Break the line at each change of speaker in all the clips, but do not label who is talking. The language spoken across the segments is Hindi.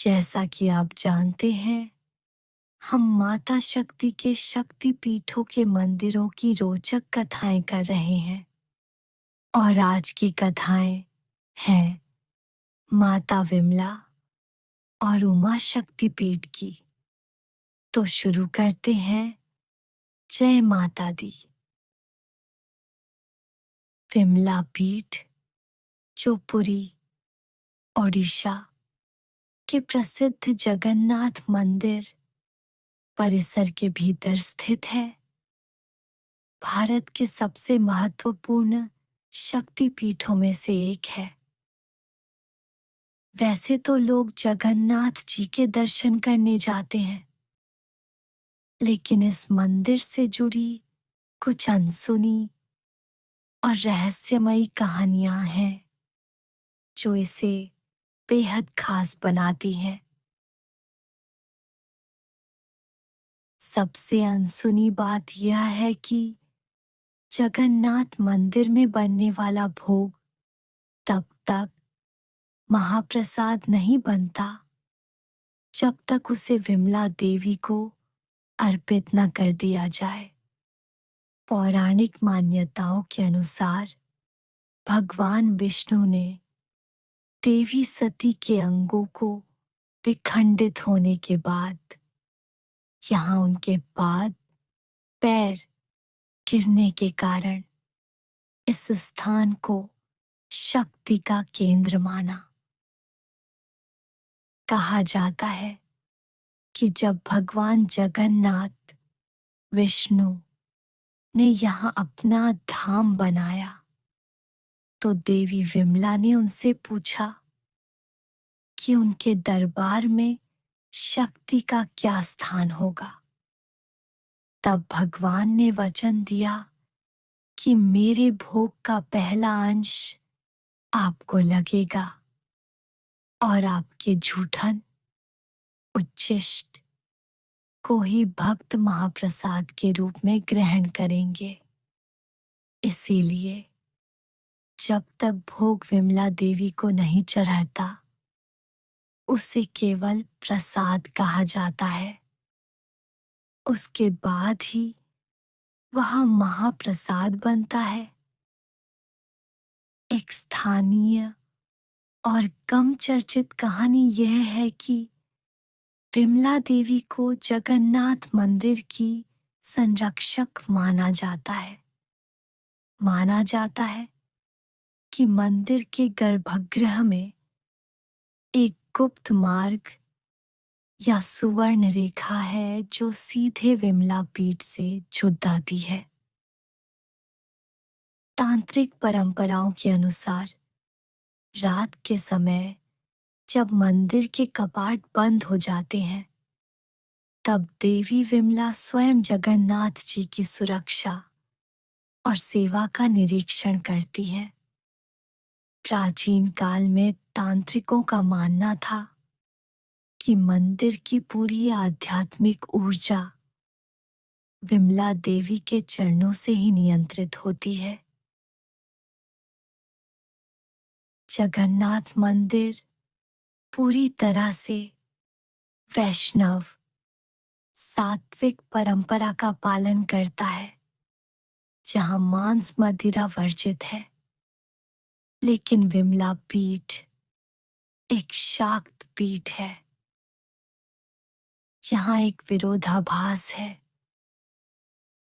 जैसा कि आप जानते हैं, हम माता शक्ति के शक्ति पीठों के मंदिरों की रोचक कथाएं कर रहे हैं। और आज की कथाएं हैं माता विमला और उमा शक्ति पीठ की। तो शुरू करते हैं। जय माता दी। विमला पीठ, जो पुरी, ओडिशा के प्रसिद्ध जगन्नाथ मंदिर परिसर के भीतर स्थित है, भारत के सबसे महत्वपूर्ण शक्तिपीठों में से एक है। वैसे तो लोग जगन्नाथ जी के दर्शन करने जाते हैं, लेकिन इस मंदिर से जुड़ी कुछ अनसुनी और रहस्यमयी कहानियां हैं जो इसे बेहद खास बनाती हैं। सबसे अनसुनी बात यह है कि जगन्नाथ मंदिर में बनने वाला भोग तब तक महाप्रसाद नहीं बनता जब तक उसे विमला देवी को अर्पित न कर दिया जाए। पौराणिक मान्यताओं के अनुसार भगवान विष्णु ने देवी सती के अंगों को विखंडित होने के बाद यहाँ उनके पाद पैर गिरने के कारण इस स्थान को शक्ति का केंद्र माना। कहा जाता है कि जब भगवान जगन्नाथ विष्णु ने यहाँ अपना धाम बनाया तो देवी विमला ने उनसे पूछा कि उनके दरबार में शक्ति का क्या स्थान होगा। तब भगवान ने वचन दिया कि मेरे भोग का पहला अंश आपको लगेगा और आपके जूठन उच्छिष्ट को ही भक्त महाप्रसाद के रूप में ग्रहण करेंगे। इसीलिए जब तक भोग विमला देवी को नहीं चढ़ाता, उसे केवल प्रसाद कहा जाता है। उसके बाद ही वह महाप्रसाद बनता है। एक स्थानीय और कम चर्चित कहानी यह है कि विमला देवी को जगन्नाथ मंदिर की संरक्षक माना जाता है। माना जाता है कि मंदिर के गर्भगृह में एक गुप्त मार्ग या सुवर्ण रेखा है जो सीधे विमला पीठ से जुड़ती है। तांत्रिक परंपराओं के अनुसार रात के समय जब मंदिर के कपाट बंद हो जाते हैं, तब देवी विमला स्वयं जगन्नाथ जी की सुरक्षा और सेवा का निरीक्षण करती है। प्राचीन काल में तांत्रिकों का मानना था कि मंदिर की पूरी आध्यात्मिक ऊर्जा विमला देवी के चरणों से ही नियंत्रित होती है। जगन्नाथ मंदिर पूरी तरह से वैष्णव सात्विक परंपरा का पालन करता है, जहां मांस मदिरा वर्जित है। लेकिन विमला पीठ एक शाक्त पीठ है। यहाँ एक विरोधाभास है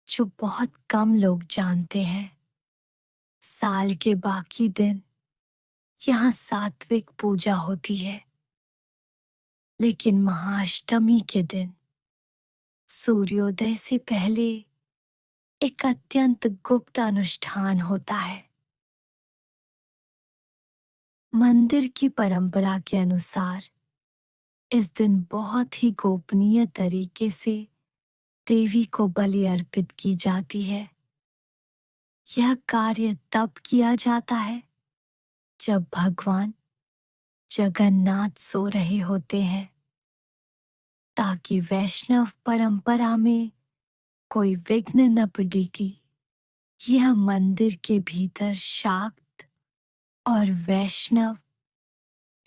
जो बहुत कम लोग जानते हैं। साल के बाकी दिन यहाँ सात्विक पूजा होती है, लेकिन महाअष्टमी के दिन सूर्योदय से पहले एक अत्यंत गुप्त अनुष्ठान होता है। मंदिर की परंपरा के अनुसार इस दिन बहुत ही गोपनीय तरीके से देवी को बलि अर्पित की जाती है। यह कार्य तब किया जाता है जब भगवान जगन्नाथ सो रहे होते हैं, ताकि वैष्णव परंपरा में कोई विघ्न न पड़ेगी। यह मंदिर के भीतर शाक्त और वैष्णव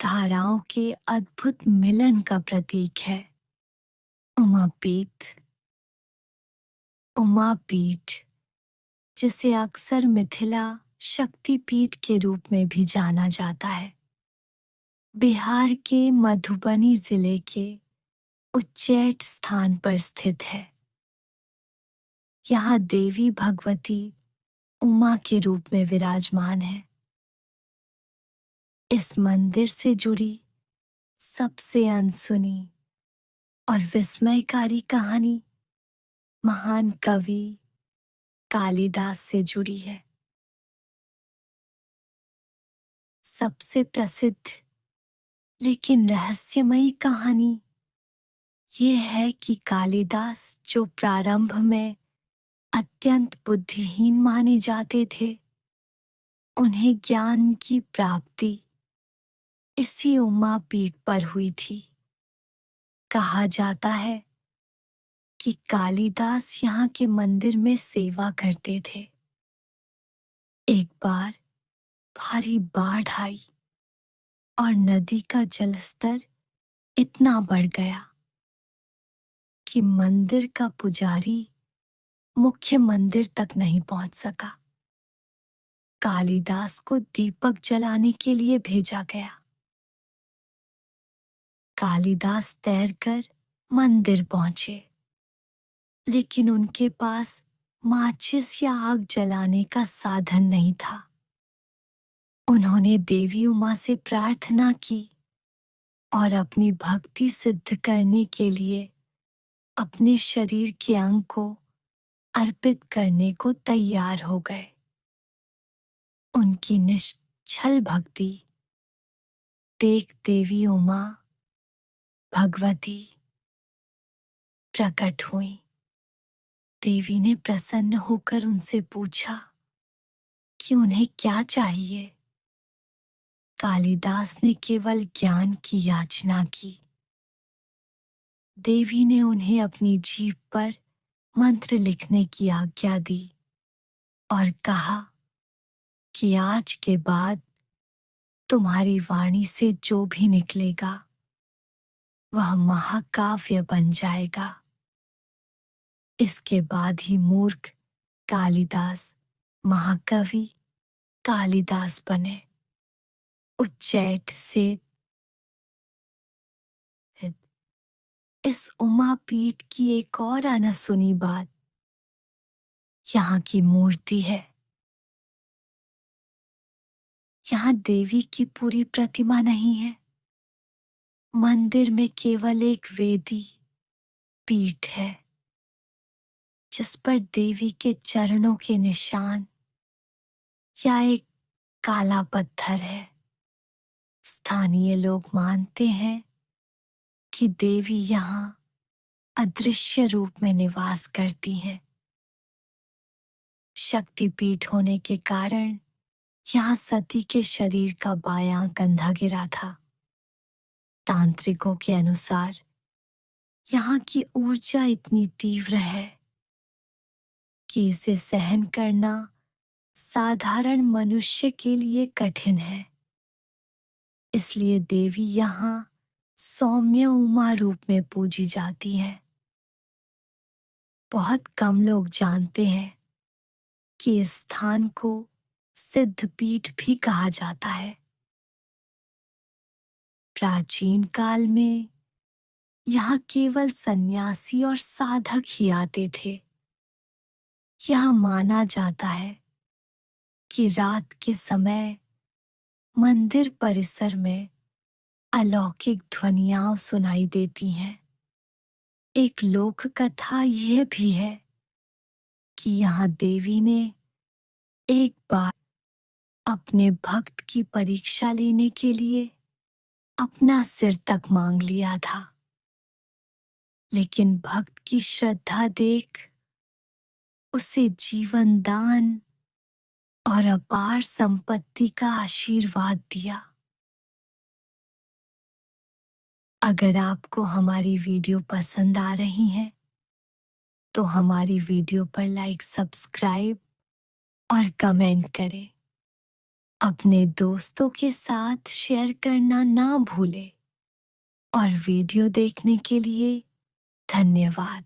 धाराओं के अद्भुत मिलन का प्रतीक है। उमापीठ, उमापीठ जिसे अक्सर मिथिला शक्तिपीठ के रूप में भी जाना जाता है, बिहार के मधुबनी जिले के उच्चैठ स्थान पर स्थित है। यहाँ देवी भगवती उमा के रूप में विराजमान है। इस मंदिर से जुड़ी सबसे अनसुनी और विस्मयकारी कहानी महान कवि कालिदास से जुड़ी है। सबसे प्रसिद्ध लेकिन रहस्यमयी कहानी ये है कि कालिदास, जो प्रारंभ में अत्यंत बुद्धिहीन माने जाते थे, उन्हें ज्ञान की प्राप्ति इसी उमापीठ पर हुई थी। कहा जाता है कि कालिदास यहाँ के मंदिर में सेवा करते थे। एक बार भारी बाढ़ आई और नदी का जलस्तर इतना बढ़ गया कि मंदिर का पुजारी मुख्य मंदिर तक नहीं पहुंच सका। कालिदास को दीपक जलाने के लिए भेजा गया। कालिदास तैरकर मंदिर पहुंचे, लेकिन उनके पास माचिस या आग जलाने का साधन नहीं था। उन्होंने देवी उमा से प्रार्थना की और अपनी भक्ति सिद्ध करने के लिए अपने शरीर के अंग को अर्पित करने को तैयार हो गए। उनकी निश्चल भक्ति देख देवी उमा भगवती प्रकट हुई। देवी ने प्रसन्न होकर उनसे पूछा कि उन्हें क्या चाहिए। कालिदास ने केवल ज्ञान की याचना की। देवी ने उन्हें अपनी जीभ पर मंत्र लिखने की आज्ञा दी और कहा कि आज के बाद तुम्हारी वाणी से जो भी निकलेगा वह महाकाव्य बन जाएगा। इसके बाद ही मूर्ख कालिदास महाकवि कालिदास बने। उच्चैठ से इस उमापीठ की एक और अनसुनी बात यहाँ की मूर्ति है। यहाँ देवी की पूरी प्रतिमा नहीं है। मंदिर में केवल एक वेदी पीठ है, जिस पर देवी के चरणों के निशान या एक काला पत्थर है। स्थानीय लोग मानते हैं कि देवी यहाँ अदृश्य रूप में निवास करती हैं। शक्तिपीठ होने के कारण यहाँ सती के शरीर का बायां कंधा गिरा था। तांत्रिकों के अनुसार यहाँ की ऊर्जा इतनी तीव्र है कि इसे सहन करना साधारण मनुष्य के लिए कठिन है। इसलिए देवी यहाँ सौम्य उमा रूप में पूजी जाती है। बहुत कम लोग जानते हैं कि इस स्थान को सिद्धपीठ भी कहा जाता है। प्राचीन काल में यहाँ केवल सन्यासी और साधक ही आते थे। यह माना जाता है कि रात के समय मंदिर परिसर में अलौकिक ध्वनियां सुनाई देती हैं। एक लोक कथा यह भी है कि यहाँ देवी ने एक बार अपने भक्त की परीक्षा लेने के लिए अपना सिर तक मांग लिया था, लेकिन भक्त की श्रद्धा देख उसे जीवन दान और अपार संपत्ति का आशीर्वाद दिया। अगर आपको हमारी वीडियो पसंद आ रही है तो हमारी वीडियो पर लाइक, सब्सक्राइब और कमेंट करें। अपने दोस्तों के साथ शेयर करना ना भूलें और वीडियो देखने के लिए धन्यवाद।